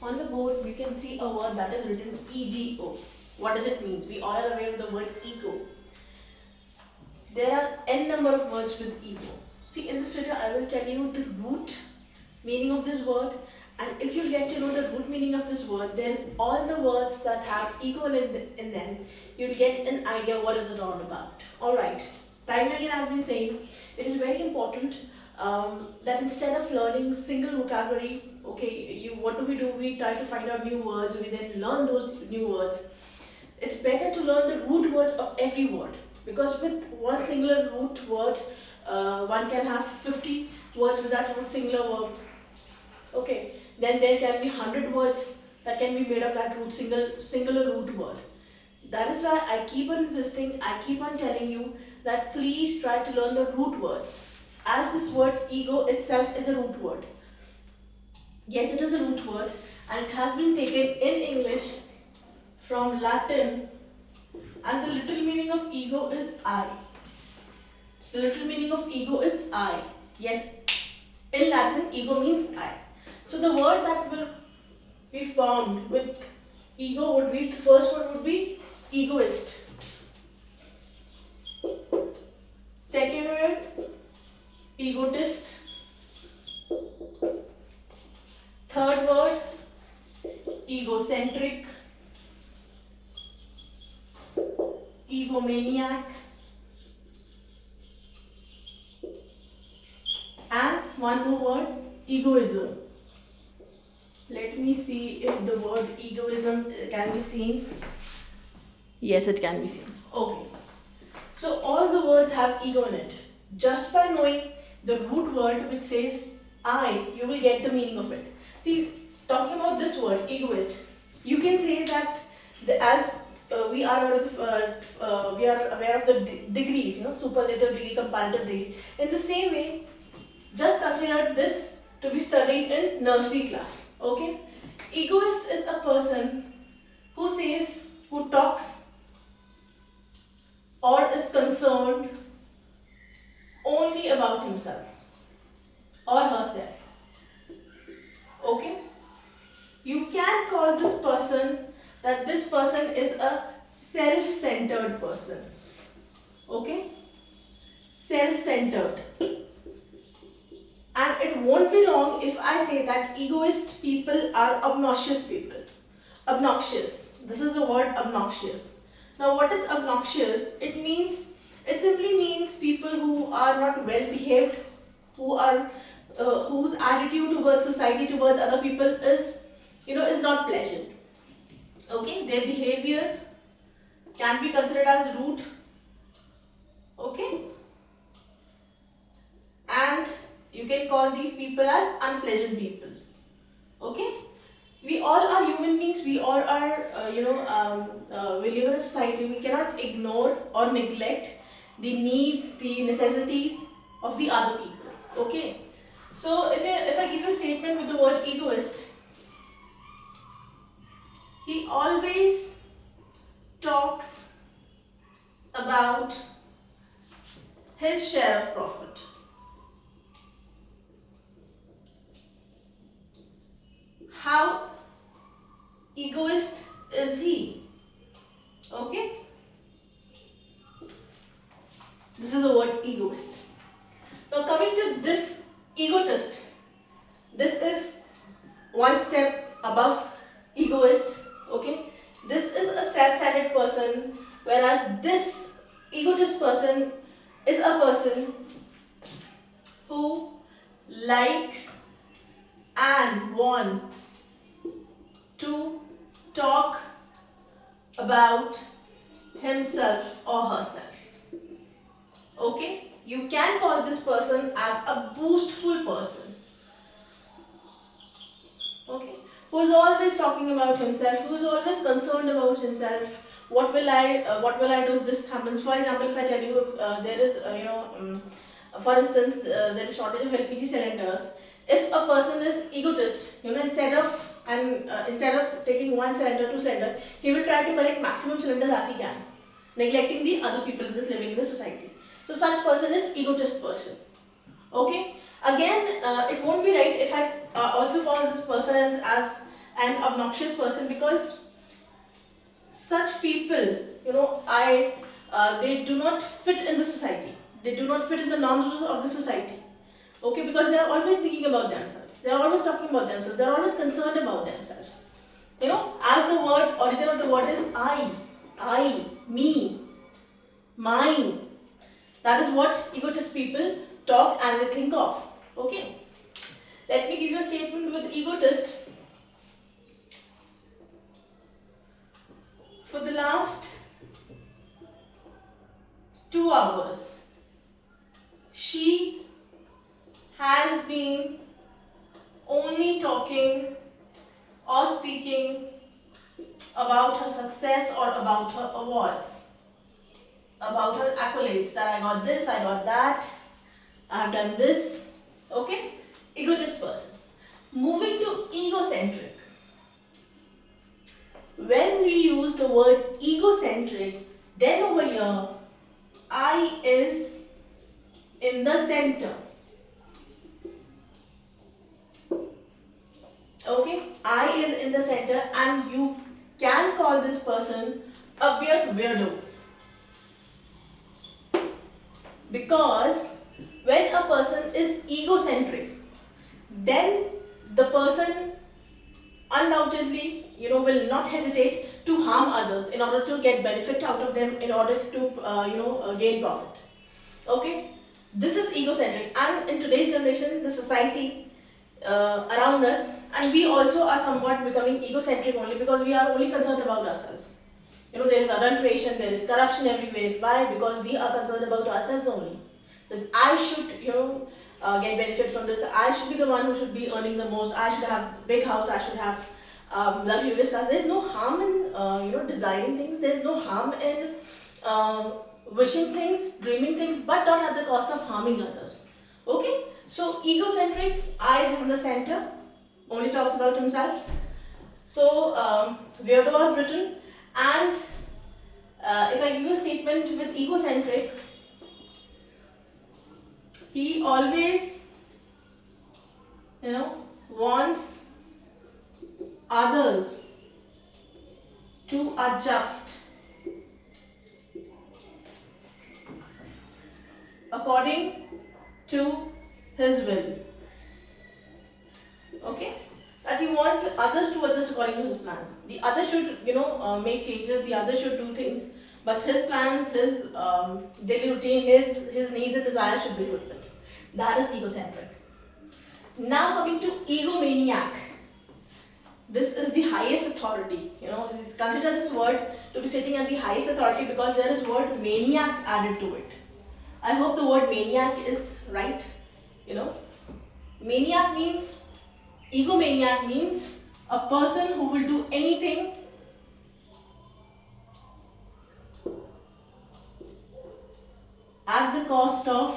On the board, we can see a word that is written ego. What does it mean? We all are aware of the word ego. There are n number of words with ego. See, in this video, I will tell you the root meaning of this word, and if you get to know the root meaning of this word, then all the words that have ego in them, you'll get an idea what is it all about. Alright, time and again I've been saying, it is very important that instead of learning single vocabulary, okay, what do? We try to find out new words, we then learn those new words. It's better to learn the root words of every word, because with one singular root word, one can have 50 words with that root singular word. Okay, then there can be 100 words that can be made of that root singular root word. That is why I keep on insisting, I keep on telling you that please try to learn the root words, as this word ego itself is a root word. Yes, it is a root word, and it has been taken in English from Latin, and the literal meaning of ego is I. The literal meaning of ego is I. Yes, in Latin, ego means I. So the word that will be formed with ego would be, the first word would be egoist. Second word, egotist. Third word, egocentric, egomaniac, and one more word, egoism. Let me see if the word egoism can be seen. Yes, it can be seen. Okay. So all the words have ego in it. Just by knowing the root word which says I, you will get the meaning of it. See, talking about this word, egoist, you can say that as we are aware of the degrees, superlative degree, comparative degree. In the same way, just consider this to be studied in nursery class. Okay, egoist is a person who says, who talks or is concerned only about himself or herself. Okay, you can call this person that this person is a self-centered person. Okay, self-centered. And it won't be wrong if I say that egoist people are obnoxious people. Obnoxious. This is the word obnoxious. Now what is obnoxious? It simply means people who are not well behaved, whose attitude towards society, towards other people is not pleasant. Okay, their behavior can be considered as rude. Okay, and you can call these people as unpleasant people. Okay, we all are human beings. We all are, we live in a society. We cannot ignore or neglect the needs, the necessities of the other people. Okay, so if I give you a statement with the word egoist, he always talks about his share of profit. How egoist is he? Okay, this is the word egoist. Now coming to this egotist, this is one step above egoist. Okay, this is a self-centered person, whereas this egotist person is a person who likes and wants to talk about himself or herself. Okay, you can call this person as a boastful person. Okay, who is always talking about himself, who is always concerned about himself. What will I do if this happens? For example, if I tell you there is for instance there is shortage of LPG cylinders. If a person is egotist, instead of taking one cylinder, two cylinder, he will try to collect maximum cylinders as he can, neglecting the other people living in the society. So such person is egotist person. Okay. Again, it won't be right if I also call this person as an obnoxious person, because such people, they do not fit in the society. They do not fit in the norms of the society. Okay, because they are always thinking about themselves. They are always talking about themselves. They are always concerned about themselves. As the origin of the word is I, me, mine. That is what egotist people talk and they think of. Okay. Let me give you a statement with egotist. For the last 2 hours, she has been only talking or speaking about her success or about her awards, about her accolades, that I got this, I got that, I have done this. Okay? Egotist person. Moving to egocentric. When we use the word egocentric, then over here, I is in the center. Okay, I is in the center, and you can call this person a weird weirdo. Because when a person is egocentric, then the person undoubtedly, will not hesitate to harm others in order to get benefit out of them, in order to, gain profit. Okay, this is egocentric, and in today's generation, the society around us, and we also are somewhat becoming egocentric only because we are only concerned about ourselves. There is adulteration, there is corruption everywhere. Why? Because we are concerned about ourselves only. That I should, get benefit from this. I should be the one who should be earning the most. I should have big house. I should have luxurious cars. There's no harm in, designing things. There's no harm in wishing things, dreaming things, but not at the cost of harming others. Okay? So egocentric, I is in the center, only talks about himself. So weirdo was written, and if I give you a statement with egocentric, he always, wants others to adjust according to his will. Okay? That he wants others to adjust according to his plans. The other should, make changes, the other should do things, but his plans, his daily routine, his needs and desires should be fulfilled. That is egocentric. Now coming to egomaniac. This is the highest authority. Consider this word to be sitting at the highest authority because there is word maniac added to it. I hope the word maniac is right. Maniac means, egomaniac means a person who will do anything at the cost of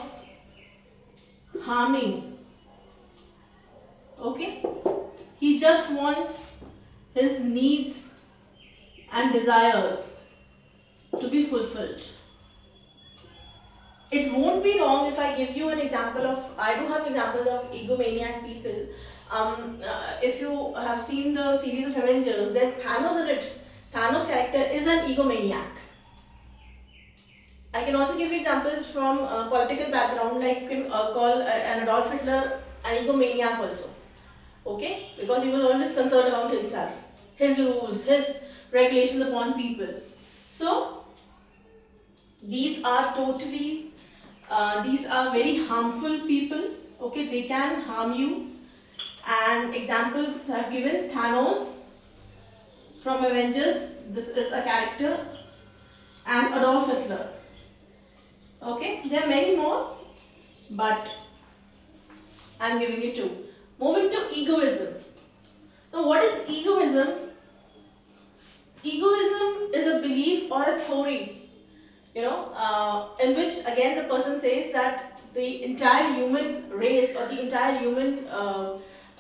harming. Okay? He just wants his needs and desires to be fulfilled. It won't be wrong if I give you an example of, I do have examples of egomaniac people. If you have seen the series of Avengers, then Thanos in it. Thanos' character is an egomaniac. I can also give you examples from political background, like you can call an Adolf Hitler an egomaniac also. Okay? Because he was always concerned about himself, his rules, his regulations upon people. So, these are very harmful people. Okay? They can harm you. And examples I have given: Thanos from Avengers, this is a character, and Adolf Hitler. Okay, there are many more, but I am giving you two. Moving to egoism. Now, what is egoism? Egoism is a belief or a theory, in which again the person says that the entire human race or the entire human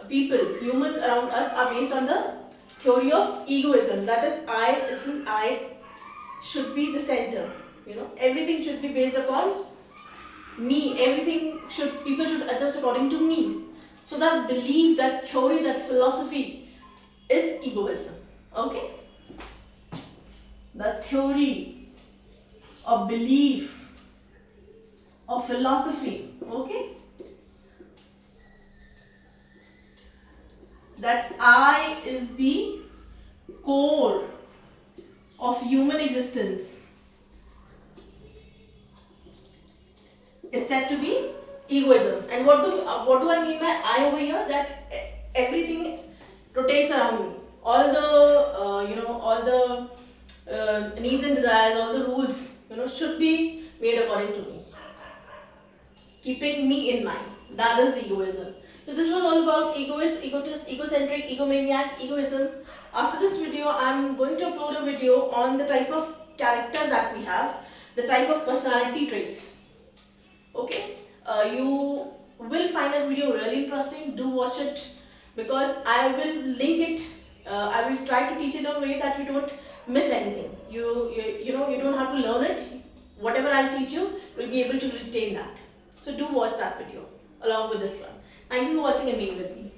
humans around us are based on the theory of egoism. That is, I should be the center. Everything should be based upon me. People should adjust according to me. So that belief, that theory, that philosophy is egoism. Okay? The theory or belief or philosophy, okay, that I is the core of human existence is said to be egoism. And what do I mean by I over here? That everything rotates around me. All the all the needs and desires, all the rules should be made according to me, keeping me in mind. That is egoism. So this was all about egoist, egotist, egocentric, egomaniac, egoism. After this video, I'm going to upload a video on the type of characters that we have, the type of personality traits. Okay, you will find that video really interesting. Do watch it, because I will link it. I will try to teach it in a way that you don't miss anything. You don't have to learn it. Whatever I'll teach you, will be able to retain that. So do watch that video along with this one. Thank you for watching and being with me.